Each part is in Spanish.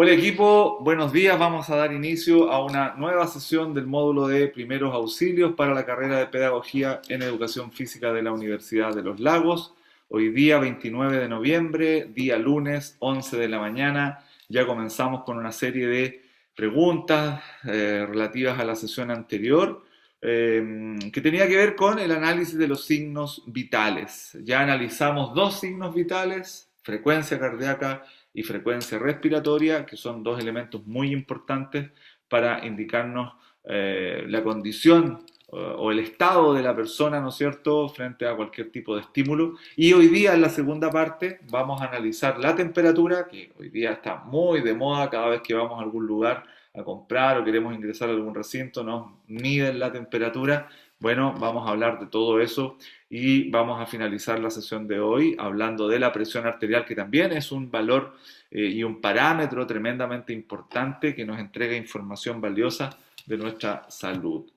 Hola equipo, buenos días. Vamos a dar inicio a una nueva sesión del módulo de primeros auxilios para la carrera de Pedagogía en Educación Física de la Universidad de Los Lagos. Hoy día 29 de noviembre, día lunes, 11 de la mañana. Ya comenzamos con una serie de preguntas relativas a la sesión anterior, que tenía que ver con el análisis de los signos vitales. Ya analizamos dos signos vitales, frecuencia cardíaca y frecuencia respiratoria, que son dos elementos muy importantes para indicarnos la condición o el estado de la persona, ¿no es cierto?, frente a cualquier tipo de estímulo. Y hoy día, en la segunda parte, vamos a analizar la temperatura, que hoy día está muy de moda. Cada vez que vamos a algún lugar a comprar o queremos ingresar a algún recinto, nos miden la temperatura. Bueno, vamos a hablar de todo eso y vamos a finalizar la sesión de hoy hablando de la presión arterial, que también es un valor y un parámetro tremendamente importante que nos entrega información valiosa de nuestra salud.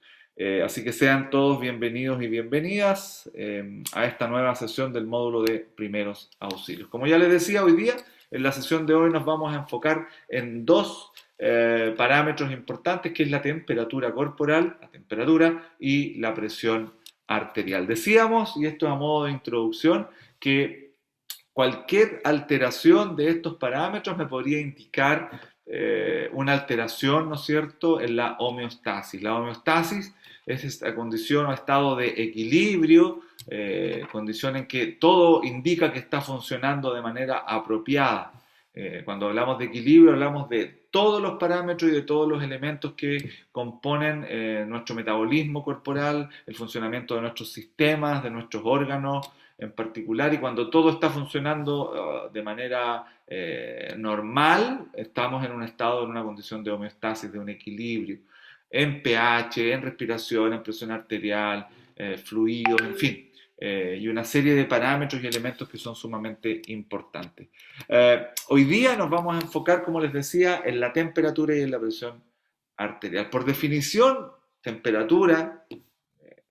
Así que sean todos bienvenidos y bienvenidas a esta nueva sesión del módulo de primeros auxilios. Como ya les decía, hoy día, en la sesión de hoy nos vamos a enfocar en dos parámetros importantes, que es la temperatura corporal, la temperatura, y la presión arterial. Decíamos, y esto a modo de introducción, que cualquier alteración de estos parámetros me podría indicar una alteración, ¿no es cierto?, en la homeostasis. La homeostasis es esta condición o estado de equilibrio, condición en que todo indica que está funcionando de manera apropiada. Cuando hablamos de equilibrio, hablamos de todos los parámetros y de todos los elementos que componen nuestro metabolismo corporal, el funcionamiento de nuestros sistemas, de nuestros órganos en particular, y cuando todo está funcionando de manera normal, estamos en un estado, en una condición de homeostasis, de un equilibrio, en pH, en respiración, en presión arterial, fluidos, en fin, y una serie de parámetros y elementos que son sumamente importantes. Hoy día nos vamos a enfocar, como les decía, en la temperatura y en la presión arterial. Por definición, temperatura,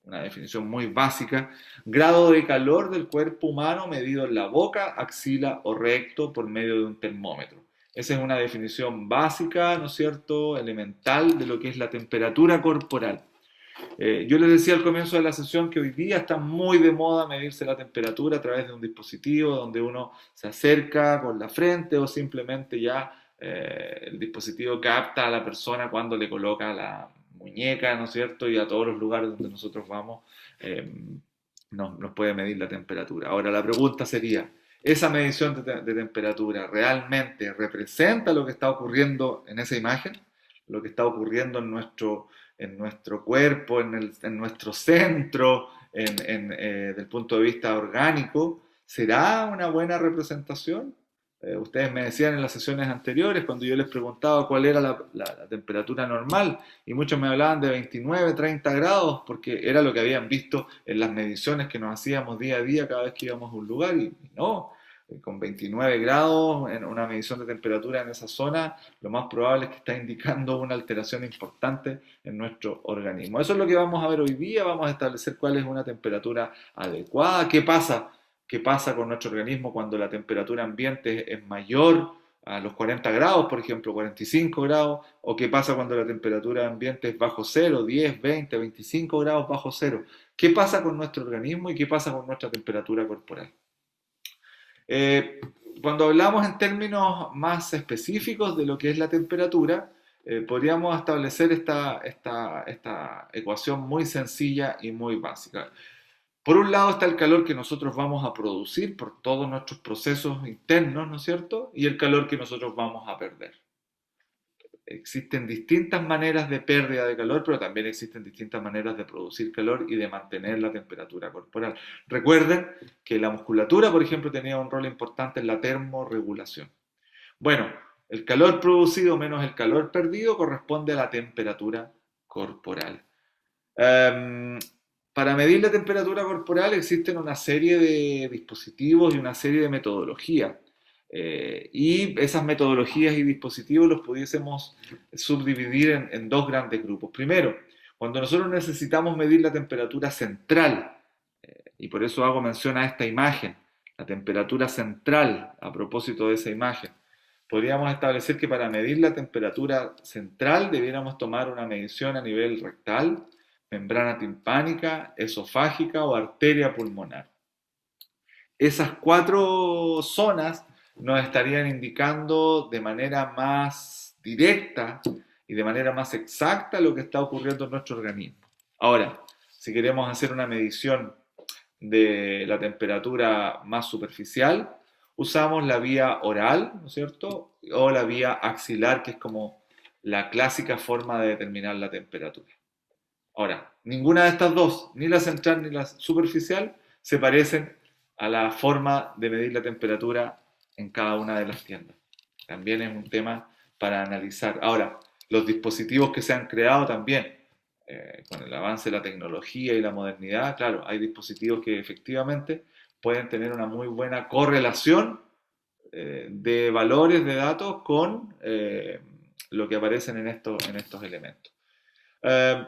una definición muy básica: grado de calor del cuerpo humano medido en la boca, axila o recto por medio de un termómetro. Esa es una definición básica, ¿no es cierto?, elemental de lo que es la temperatura corporal. Yo les decía al comienzo de la sesión que hoy día está muy de moda medirse la temperatura a través de un dispositivo donde uno se acerca con la frente o simplemente ya el dispositivo capta a la persona cuando le coloca la muñeca, ¿no es cierto? Y a todos los lugares donde nosotros vamos eh, nos puede medir la temperatura. Ahora la pregunta sería, ¿esa medición de temperatura realmente representa lo que está ocurriendo en esa imagen? Lo que está ocurriendo en nuestro cuerpo, en nuestro centro, del punto de vista orgánico. ¿Será una buena representación? Ustedes me decían en las sesiones anteriores, cuando yo les preguntaba cuál era la temperatura normal, y muchos me hablaban de 29, 30 grados, porque era lo que habían visto en las mediciones que nos hacíamos día a día cada vez que íbamos a un lugar, y no, con 29 grados en una medición de temperatura en esa zona, lo más probable es que está indicando una alteración importante en nuestro organismo. Eso es lo que vamos a ver hoy día. Vamos a establecer cuál es una temperatura adecuada, qué pasa con nuestro organismo cuando la temperatura ambiente es mayor a los 40 grados, por ejemplo, 45 grados, o qué pasa cuando la temperatura ambiente es bajo cero, 10, 20, 25 grados bajo cero. ¿Qué pasa con nuestro organismo y qué pasa con nuestra temperatura corporal? Eh, Cuando hablamos en términos más específicos de lo que es la temperatura, podríamos establecer esta ecuación muy sencilla y muy básica. Por un lado está el calor que nosotros vamos a producir por todos nuestros procesos internos, ¿no es cierto? Y el calor que nosotros vamos a perder. Existen distintas maneras de pérdida de calor, pero también existen distintas maneras de producir calor y de mantener la temperatura corporal. Recuerden que la musculatura, por ejemplo, tenía un rol importante en la termorregulación. Bueno, el calor producido menos el calor perdido corresponde a la temperatura corporal. Um, para medir la temperatura corporal existen una serie de dispositivos y una serie de metodologías. Y esas metodologías y dispositivos los pudiésemos subdividir en dos grandes grupos. Primero, cuando nosotros necesitamos medir la temperatura central, y por eso hago mención a esta imagen, la temperatura central, a propósito de esa imagen. podríamos establecer que para medir la temperatura central debiéramos tomar una medición a nivel rectal, membrana timpánica, esofágica o arteria pulmonar. Esas cuatro zonas nos estarían indicando de manera más directa y de manera más exacta lo que está ocurriendo en nuestro organismo. Ahora, si queremos hacer una medición de la temperatura más superficial, usamos la vía oral, ¿no es cierto? O la vía axilar, que es como la clásica forma de determinar la temperatura. Ahora, ninguna de estas dos, ni la central ni la superficial, se parecen a la forma de medir la temperatura en cada una de las tiendas. También es un tema para analizar. Ahora, los dispositivos que se han creado también, con el avance de la tecnología y la modernidad, claro, hay dispositivos que efectivamente pueden tener una muy buena correlación de valores de datos con lo que aparecen en estos elementos. Eh,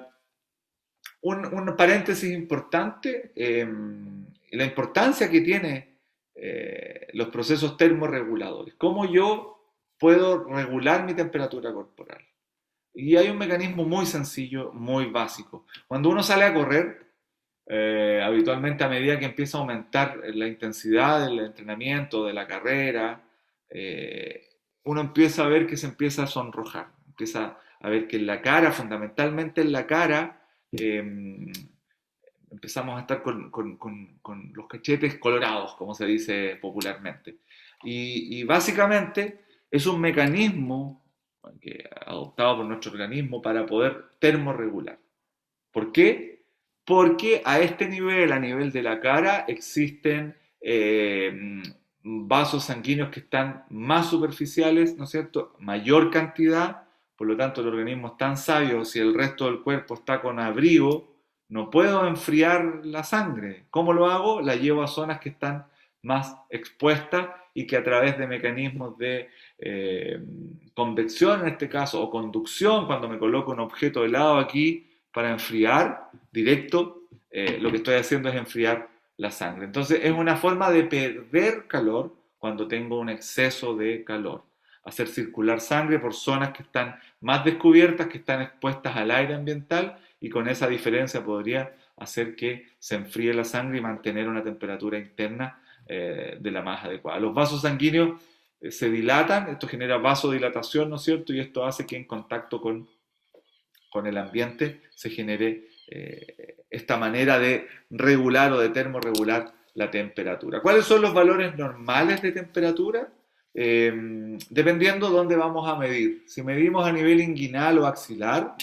un paréntesis importante, la importancia que tiene los procesos termorreguladores. ¿Cómo yo puedo regular mi temperatura corporal? Y hay un mecanismo muy sencillo, muy básico. Cuando uno sale a correr, habitualmente a medida que empieza a aumentar la intensidad del entrenamiento, de la carrera, eh, uno empieza a ver que se empieza a sonrojar, empieza a ver que en la cara, fundamentalmente en la cara, empezamos a estar con los cachetes colorados, como se dice popularmente. Y básicamente es un mecanismo que, adoptado por nuestro organismo para poder termorregular. ¿Por qué? Porque a este nivel, a nivel de la cara, existen vasos sanguíneos que están más superficiales, ¿no es cierto? Mayor cantidad, por lo tanto el organismo es tan sabio, si el resto del cuerpo está con abrigo, no puedo enfriar la sangre. ¿Cómo lo hago? La llevo a zonas que están más expuestas y que a través de mecanismos de convección en este caso, o conducción, cuando me coloco un objeto helado aquí, para enfriar directo, lo que estoy haciendo es enfriar la sangre. Entonces es una forma de perder calor cuando tengo un exceso de calor. Hacer circular sangre por zonas que están más descubiertas, que están expuestas al aire ambiental, y con esa diferencia podría hacer que se enfríe la sangre y mantener una temperatura interna de la más adecuada. Los vasos sanguíneos se dilatan, esto genera vasodilatación, ¿no es cierto? Y esto hace que en contacto con el ambiente se genere esta manera de regular o de termorregular la temperatura. ¿Cuáles son los valores normales de temperatura? Dependiendo dónde vamos a medir. Si medimos a nivel inguinal o axilar,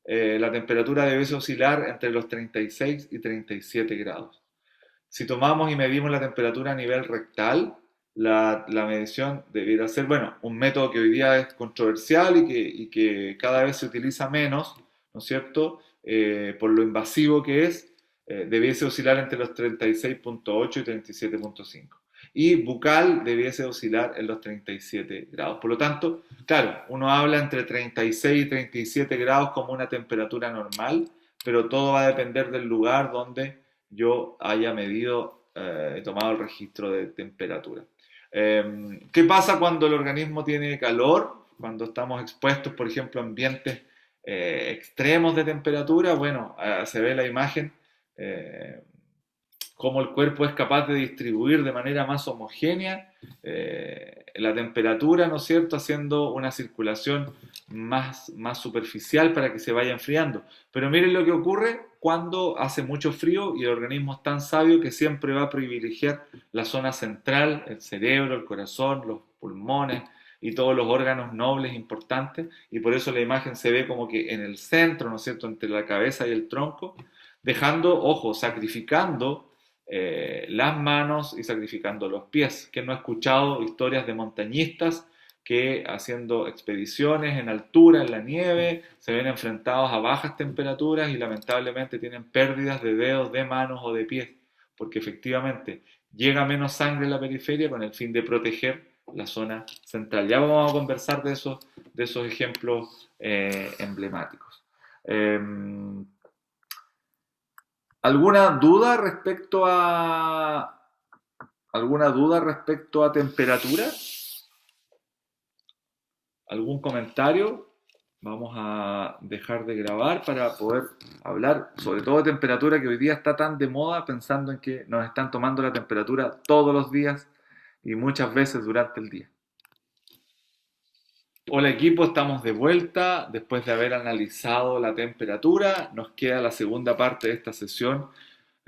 la temperatura debe oscilar entre los 36 y 37 grados. Si tomamos y medimos la temperatura a nivel rectal, la medición debiera ser, bueno, un método que hoy día es controversial y que cada vez se utiliza menos, ¿no es cierto? Por lo invasivo que es, debiese oscilar entre los 36,8 y 37,5. Y bucal debiese oscilar en los 37 grados. Por lo tanto, claro, uno habla entre 36 y 37 grados como una temperatura normal, pero todo va a depender del lugar donde yo haya medido, tomado el registro de temperatura. ¿Qué pasa cuando el organismo tiene calor? Cuando estamos expuestos, por ejemplo, a ambientes extremos de temperatura, bueno, se ve la imagen, eh, cómo el cuerpo es capaz de distribuir de manera más homogénea la temperatura, ¿no es cierto?, haciendo una circulación más superficial para que se vaya enfriando. Pero miren lo que ocurre cuando hace mucho frío y el organismo es tan sabio que siempre va a privilegiar la zona central, el cerebro, el corazón, los pulmones y todos los órganos nobles importantes, y por eso la imagen se ve como que en el centro, ¿no es cierto?, entre la cabeza y el tronco, dejando, ojo, sacrificando las manos y sacrificando los pies. Que no ha escuchado historias de montañistas que haciendo expediciones en altura, en la nieve, se ven enfrentados a bajas temperaturas y lamentablemente tienen pérdidas de dedos, de manos o de pies, porque efectivamente llega menos sangre a la periferia con el fin de proteger la zona central. Ya vamos a conversar de esos ejemplos emblemáticos. ¿Alguna duda respecto a temperatura? ¿Algún comentario? Vamos a dejar de grabar para poder hablar sobre todo de temperatura, que hoy día está tan de moda, pensando en que nos están tomando la temperatura todos los días y muchas veces durante el día. Hola equipo, estamos de vuelta después de haber analizado la temperatura. Nos queda la segunda parte de esta sesión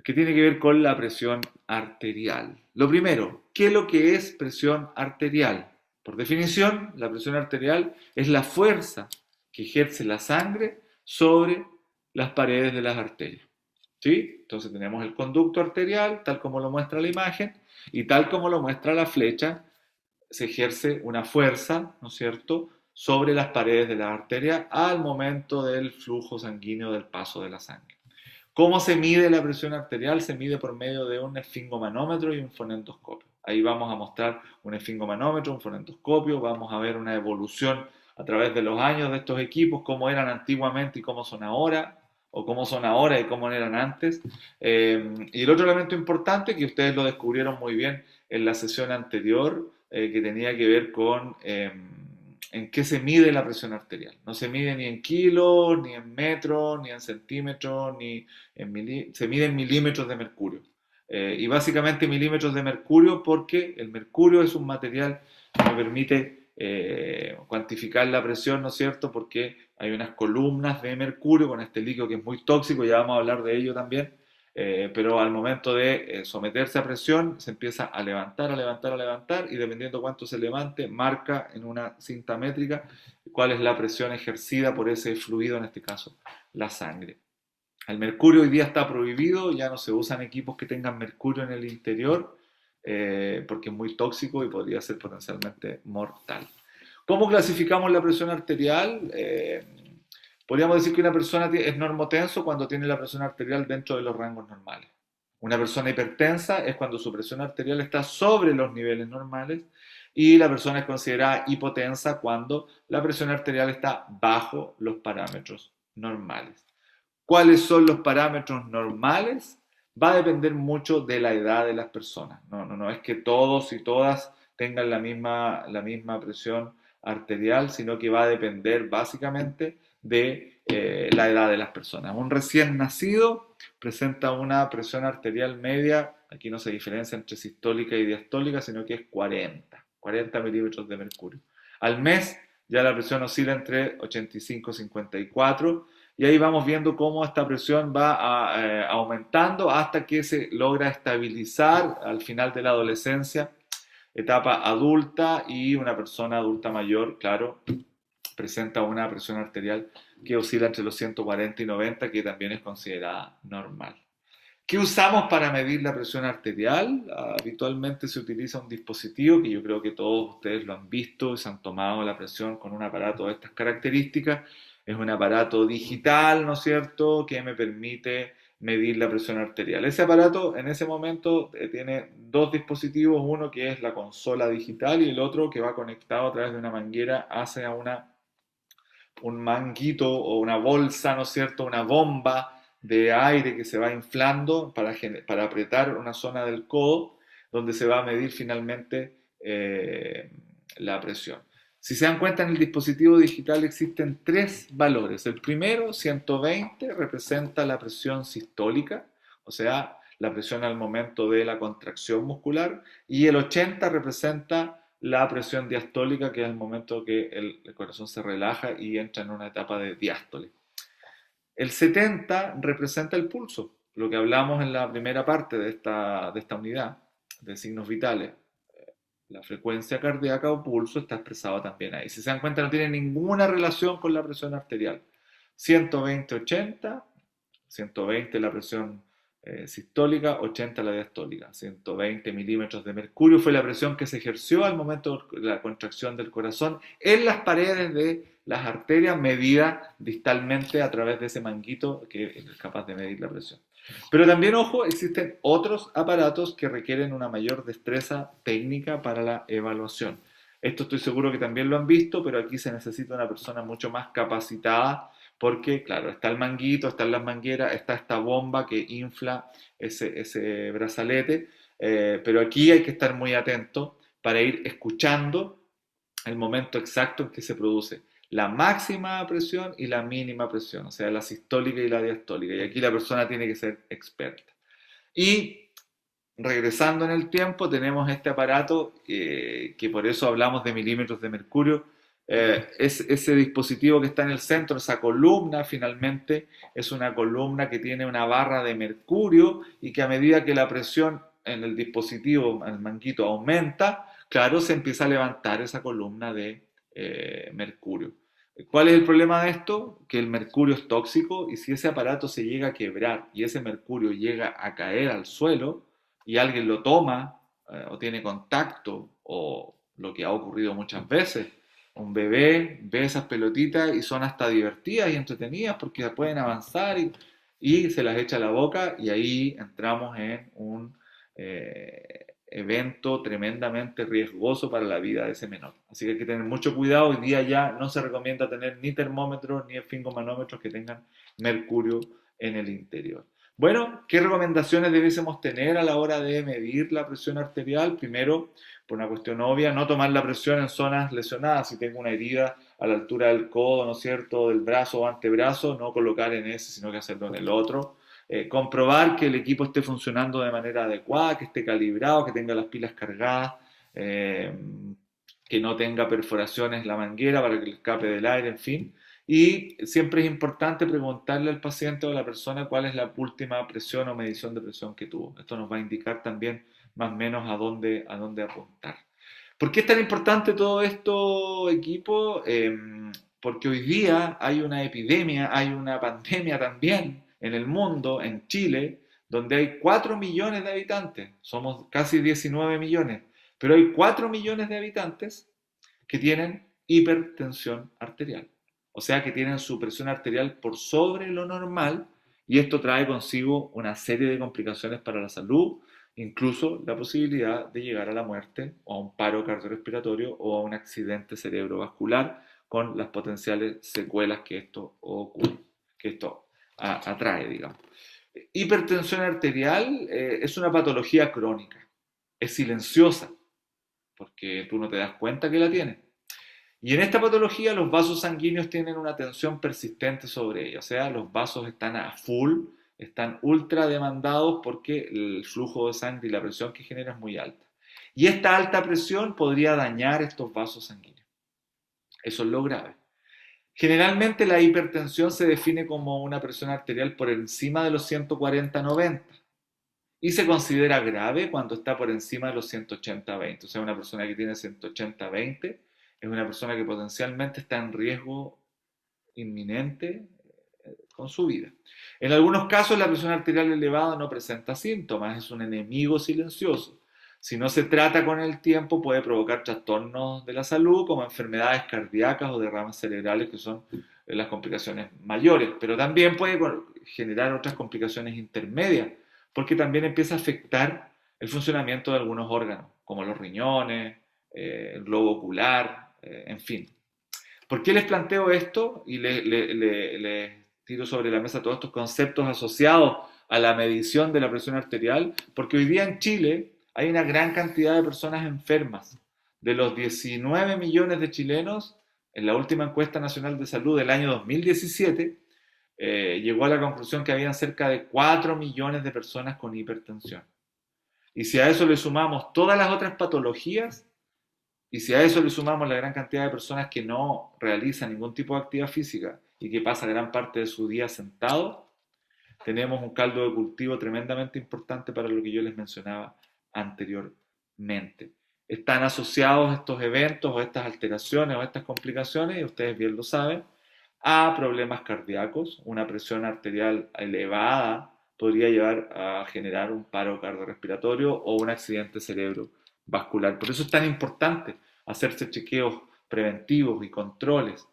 que tiene que ver con la presión arterial. Lo primero, ¿qué es lo que es presión arterial? Por definición, la presión arterial es la fuerza que ejerce la sangre sobre las paredes de las arterias. ¿Sí? Entonces tenemos el conducto arterial, tal como lo muestra la imagen, y tal como lo muestra la flecha, se ejerce una fuerza, ¿no es cierto?, sobre las paredes de la arteria al momento del flujo sanguíneo, del paso de la sangre. ¿Cómo se mide la presión arterial? Se mide por medio de un esfingomanómetro y un fonendoscopio. Ahí vamos a mostrar un esfingomanómetro, un fonendoscopio, vamos a ver una evolución a través de los años de estos equipos, cómo eran antiguamente y cómo son ahora, o cómo son ahora y cómo eran antes. Y el otro elemento importante, que ustedes lo descubrieron muy bien en la sesión anterior, que tenía que ver con en qué se mide la presión arterial. No se mide ni en kilos, ni en metros, ni en centímetros, ni se mide en milímetros de mercurio. Y básicamente milímetros de mercurio porque el mercurio es un material que me permite cuantificar la presión, ¿no es cierto? Porque hay unas columnas de mercurio con este líquido que es muy tóxico, ya vamos a hablar de ello también, pero al momento de someterse a presión se empieza a levantar, a levantar, a levantar y dependiendo cuánto se levante, marca en una cinta métrica cuál es la presión ejercida por ese fluido, en este caso la sangre. El mercurio hoy día está prohibido, ya no se usan equipos que tengan mercurio en el interior porque es muy tóxico y podría ser potencialmente mortal. ¿Cómo clasificamos la presión arterial? Podríamos decir que una persona es normotenso cuando tiene la presión arterial dentro de los rangos normales. Una persona hipertensa es cuando su presión arterial está sobre los niveles normales y la persona es considerada hipotensa cuando la presión arterial está bajo los parámetros normales. ¿Cuáles son los parámetros normales? Va a depender mucho de la edad de las personas. No es que todos y todas tengan la misma presión arterial, sino que va a depender básicamente de la edad de las personas. Un recién nacido presenta una presión arterial media, aquí no se diferencia entre sistólica y diastólica, sino que es 40 milímetros de mercurio. Al mes ya la presión oscila entre 85 y 54 y ahí vamos viendo cómo esta presión va aumentando hasta que se logra estabilizar al final de la adolescencia, etapa adulta, y una persona adulta mayor, claro, presenta una presión arterial que oscila entre los 140 y 90, que también es considerada normal. ¿Qué usamos para medir la presión arterial? Habitualmente se utiliza un dispositivo que yo creo que todos ustedes lo han visto y se han tomado la presión con un aparato de estas características. Es un aparato digital, ¿no es cierto?, que me permite medir la presión arterial. Ese aparato en ese momento tiene dos dispositivos, uno que es la consola digital y el otro que va conectado a través de una manguera hacia un manguito o una bolsa, ¿no es cierto?, una bomba de aire que se va inflando para apretar una zona del codo donde se va a medir finalmente la presión. Si se dan cuenta, en el dispositivo digital existen tres valores. El primero, 120, representa la presión sistólica, o sea, la presión al momento de la contracción muscular, y el 80 representa la presión diastólica, que es el momento que el corazón se relaja y entra en una etapa de diástole. El 70 representa el pulso, lo que hablamos en la primera parte de esta unidad de signos vitales. La frecuencia cardíaca o pulso está expresado también ahí. Si se dan cuenta, no tiene ninguna relación con la presión arterial. 120-80, 120 la presión sistólica, 80 la diastólica. 120 milímetros de mercurio fue la presión que se ejerció al momento de la contracción del corazón en las paredes de las arterias, medida distalmente a través de ese manguito que es capaz de medir la presión. Pero también, ojo, existen otros aparatos que requieren una mayor destreza técnica para la evaluación. Esto estoy seguro que también lo han visto, pero aquí se necesita una persona mucho más capacitada porque, claro, está el manguito, están las mangueras, está esta bomba que infla ese brazalete, pero aquí hay que estar muy atento para ir escuchando el momento exacto en que se produce la máxima presión y la mínima presión, o sea, la sistólica y la diastólica. Y aquí la persona tiene que ser experta. Y regresando en el tiempo, tenemos este aparato que por eso hablamos de milímetros de mercurio. Es ese dispositivo que está en el centro, esa columna finalmente, es una columna que tiene una barra de mercurio y que a medida que la presión en el dispositivo, el manguito, aumenta, claro, se empieza a levantar esa columna de mercurio. ¿Cuál es el problema de esto? Que el mercurio es tóxico y si ese aparato se llega a quebrar y ese mercurio llega a caer al suelo y alguien lo toma o tiene contacto o lo que ha ocurrido muchas veces, un bebé ve esas pelotitas y son hasta divertidas y entretenidas porque pueden avanzar y se las echa a la boca y ahí entramos en un evento tremendamente riesgoso para la vida de ese menor. Así que hay que tener mucho cuidado. Hoy día ya no se recomienda tener ni termómetros ni esfingomanómetros que tengan mercurio en el interior. Bueno, ¿qué recomendaciones debiésemos tener a la hora de medir la presión arterial? Primero, por una cuestión obvia, no tomar la presión en zonas lesionadas. Si tengo una herida a la altura del codo, ¿no es cierto?, del brazo o antebrazo, no colocar en ese, sino que hacerlo en el otro. Comprobar que el equipo esté funcionando de manera adecuada, que esté calibrado, que tenga las pilas cargadas, eh, que no tenga perforaciones la manguera para que le escape del aire, en fin. Y siempre es importante preguntarle al paciente o a la persona cuál es la última presión o medición de presión que tuvo. Esto nos va a indicar también más o menos a dónde apuntar. ¿Por qué es tan importante todo esto, equipo? Porque hoy día hay una epidemia, hay una pandemia también en el mundo, en Chile, donde hay 4 millones de habitantes, somos casi 19 millones, pero hay 4 millones de habitantes que tienen hipertensión arterial, o sea que tienen su presión arterial por sobre lo normal y esto trae consigo una serie de complicaciones para la salud, incluso la posibilidad de llegar a la muerte o a un paro cardiorrespiratorio o a un accidente cerebrovascular con las potenciales secuelas que esto ocurre, que esto atrae, digamos. Hipertensión arterial es una patología crónica, es silenciosa, porque tú no te das cuenta que la tienes. Y en esta patología los vasos sanguíneos tienen una tensión persistente sobre ella, o sea, los vasos están a full, están ultra demandados porque el flujo de sangre y la presión que genera es muy alta. Y esta alta presión podría dañar estos vasos sanguíneos. Eso es lo grave. Generalmente la hipertensión se define como una presión arterial por encima de los 140/90 y se considera grave cuando está por encima de los 180/20. O sea, una persona que tiene 180/20 es una persona que potencialmente está en riesgo inminente con su vida. En algunos casos la presión arterial elevada no presenta síntomas, es un enemigo silencioso. Si no se trata con el tiempo puede provocar trastornos de la salud como enfermedades cardíacas o derrames cerebrales que son las complicaciones mayores, pero también puede generar otras complicaciones intermedias porque también empieza a afectar el funcionamiento de algunos órganos como los riñones, el globo ocular, en fin. ¿Por qué les planteo esto y les tiro sobre la mesa todos estos conceptos asociados a la medición de la presión arterial? Porque hoy día en Chile hay una gran cantidad de personas enfermas. De los 19 millones de chilenos, en la última encuesta nacional de salud del año 2017, llegó a la conclusión que habían cerca de 4 millones de personas con hipertensión. Y si a eso le sumamos todas las otras patologías, y si a eso le sumamos la gran cantidad de personas que no realizan ningún tipo de actividad física y que pasa gran parte de su día sentado, tenemos un caldo de cultivo tremendamente importante para lo que yo les mencionaba anteriormente. Están asociados estos eventos o estas alteraciones o estas complicaciones, y ustedes bien lo saben, a problemas cardíacos. Una presión arterial elevada podría llevar a generar un paro cardiorrespiratorio o un accidente cerebrovascular. Por eso es tan importante hacerse chequeos preventivos y controles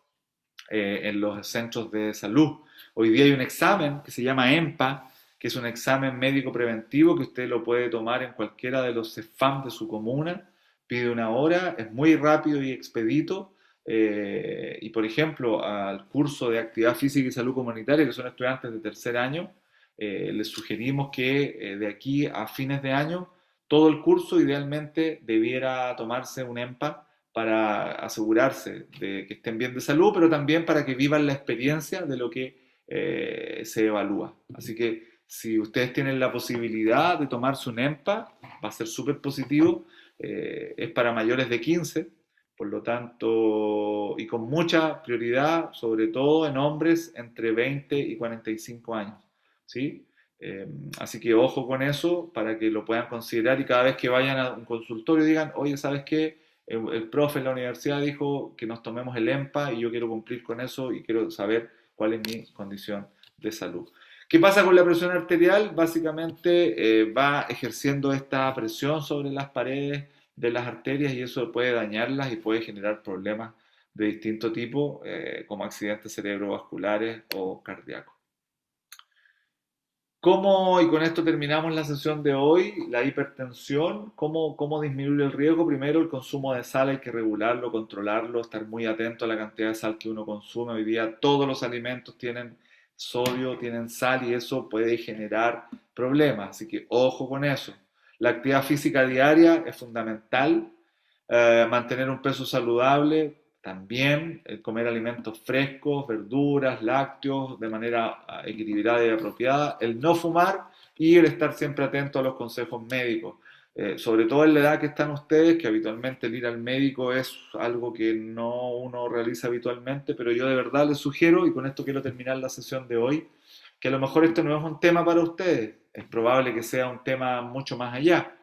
en los centros de salud. Hoy día hay un examen que se llama EMPA, que es un examen médico preventivo que usted lo puede tomar en cualquiera de los CEFAM de su comuna, pide una hora, es muy rápido y expedito. Y por ejemplo, al curso de actividad física y salud comunitaria, que son estudiantes de tercer año, les sugerimos que de aquí a fines de año todo el curso idealmente debiera tomarse un EMPA para asegurarse de que estén bien de salud, pero también para que vivan la experiencia de lo que se evalúa. Así que si ustedes tienen la posibilidad de tomarse un EMPA, va a ser súper positivo, es para mayores de 15, por lo tanto, y con mucha prioridad, sobre todo en hombres entre 20 y 45 años, ¿sí? Así que ojo con eso para que lo puedan considerar y cada vez que vayan a un consultorio digan, oye, ¿sabes qué? El profe en la universidad dijo que nos tomemos el EMPA y yo quiero cumplir con eso y quiero saber cuál es mi condición de salud. ¿Qué pasa con la presión arterial? Básicamente va ejerciendo esta presión sobre las paredes de las arterias y eso puede dañarlas y puede generar problemas de distinto tipo, como accidentes cerebrovasculares o cardíacos. ¿Cómo, y con esto terminamos la sesión de hoy, la hipertensión, cómo disminuir el riesgo? Primero, el consumo de sal hay que regularlo, controlarlo, estar muy atento a la cantidad de sal que uno consume. Hoy día todos los alimentos tienen sodio, tienen sal y eso puede generar problemas, así que ojo con eso. La actividad física diaria es fundamental, mantener un peso saludable, también comer alimentos frescos, verduras, lácteos, de manera equilibrada y apropiada, el no fumar y el estar siempre atento a los consejos médicos. Sobre todo en la edad que están ustedes, que habitualmente el ir al médico es algo que no uno realiza habitualmente, pero yo de verdad les sugiero, y con esto quiero terminar la sesión de hoy, que a lo mejor esto no es un tema para ustedes, es probable que sea un tema mucho más allá.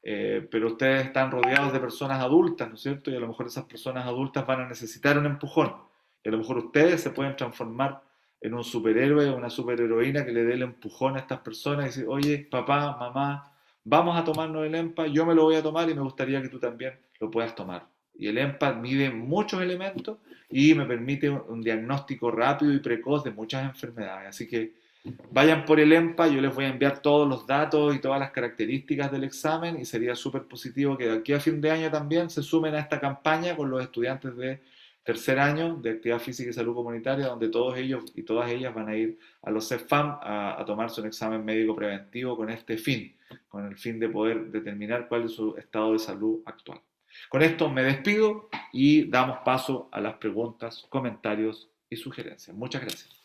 Pero ustedes están rodeados de personas adultas, ¿no es cierto? Y a lo mejor esas personas adultas van a necesitar un empujón. Y a lo mejor ustedes se pueden transformar en un superhéroe o una superheroína que le dé el empujón a estas personas y decir, oye, papá, mamá, vamos a tomarnos el EMPA, yo me lo voy a tomar y me gustaría que tú también lo puedas tomar. Y el EMPA mide muchos elementos y me permite un diagnóstico rápido y precoz de muchas enfermedades. Así que vayan por el EMPA, yo les voy a enviar todos los datos y todas las características del examen y sería súper positivo que de aquí a fin de año también se sumen a esta campaña con los estudiantes de tercer año de Actividad Física y Salud Comunitaria, donde todos ellos y todas ellas van a ir a los CEFAM a tomarse un examen médico preventivo con este fin, con el fin de poder determinar cuál es su estado de salud actual. Con esto me despido y damos paso a las preguntas, comentarios y sugerencias. Muchas gracias.